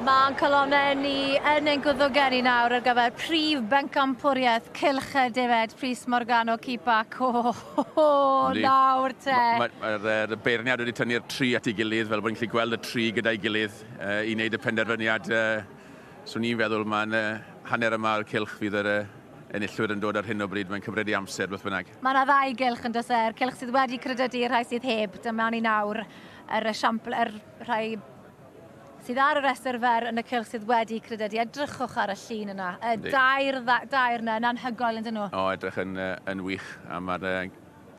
Mae'n colonnau ni yn ein gwddwgen i nawr ar gyfer Prif Benc Wedi Defaid, Prif Morgano Cipac. Nawr te. Mae'r beirniad wedi tynnu'r tri at ei gilydd, fel bod ni'n gallu gweld y tri gyda'i gilydd i wneud y penderfyniad. So ni'n feddwl mae'n hanner yma o'r cylch fydd yr enillwyr yn dod ar hyn o bryd. Mae'n cymryd i amser, beth bynnag. Mae yna ddau gylch yn does e'r cylch sydd wedi credydu, rhai sydd heb. Dyma ni nawr yr rhai sydd ar y restr fer yn y cylch sydd wedi credydu. Edrychwch ar y llun yna. Dair yna yn anhygoel yn dyn nhw. O, edrych yn wych. A mae'r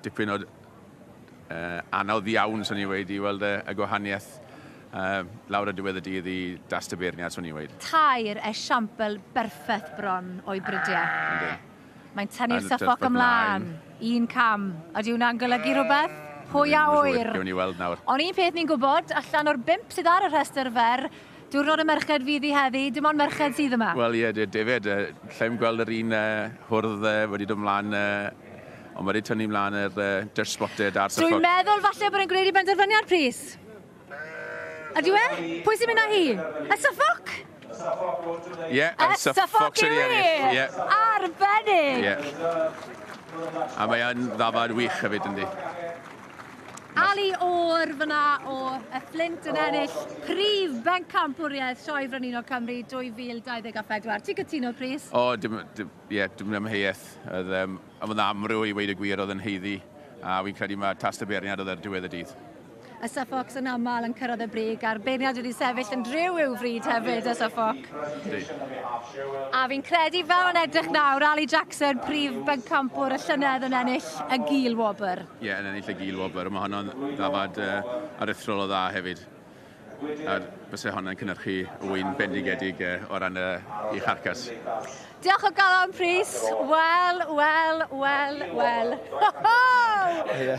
dipyn o anodd iawn, swn i wedi, i weld y gwahaniaeth lawr y diwedd y dydd i dast y beirniad, swn i wedi. Tair esiampl berffaith bron o'i brydiau. Mae'n tynnu'r syffoc ymlaen. Un cam. Ydy hwnna'n golygu rhywbeth? Pwy a wyr. Gewn ni weld nawr. Ond un peth ni'n gwybod, allan o'r 5 sydd ar y rhestr fer, diwrnod y merched fydd i heddi, dim ond merched sydd yma. Wel ie, David, lle'n gweld yr un hwrdd wedi dod ymlaen, ond wedi tynnu ymlaen yr Dirt Spotted a'r syffoc. Dwi'n meddwl falle bod e'n gwneud i benderfyniad, Prys. Ydy we? Pwy sy'n mynd â hi? Y syffoc? Ie, y syffoc sy'n ei ennill. Arbennig! A mae'n ddafad wych hefyd, yndi. Ali o'r fyna o y Flint yn ennill Prif Benc Sioe Frenhinol Cymru 2024. Ti'n cytuno, Prys? O, dim ymheuaeth. Oedd amryw i weid y gwir oedd yn heiddi. A fi'n credu mae tast y beirniad oedd ar diwedd y dydd. Y syffoc yn aml yn cyrraedd y brig, a'r beirniad wedi sefyll yn driw i'w fryd hefyd, y syffoc. A fi'n credu fel yn edrych nawr, Ali Jackson, Prif Benc y llynedd yn ennill y gil wobr. Ie, yn ennill y gil wobr. Mae hwnna'n ddafad aruthrol o dda hefyd. A bysau hwnna'n cynhyrchu wyn bendigedig o ran i charcas. Diolch o galon, Prys. Well.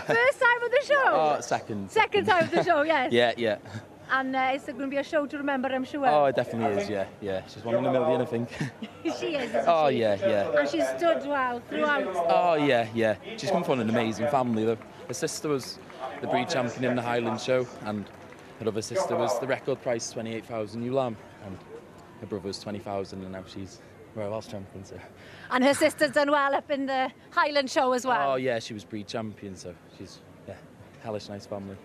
First time of the show? Oh, second. Second time of the show, yes. Yeah. And it's going to be a show to remember, I'm sure. Oh, it definitely is, yeah. She's one in a million, I think. She is, isn't oh, she? Yeah. And she's stood well throughout. Oh, yeah. She's come from an amazing family, though. Her sister was the breed champion in the Highland show, and her other sister was the record price, 28,000 ewe lamb, and her brother was 20,000, and now she's Royal Welsh champion. So. And her sister's done well up in the Highland show as well. Oh, yeah, she was breed champion, so she's, hellish nice family.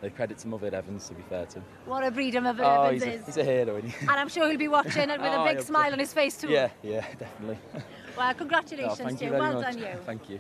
They credit to Mother Evans, to be fair to him. What a breed Mother Evans is. He's a hero, isn't he? And I'm sure he'll be watching it with a big smile on his face too. Yeah, definitely. Well, congratulations to you. Well done you. Thank you.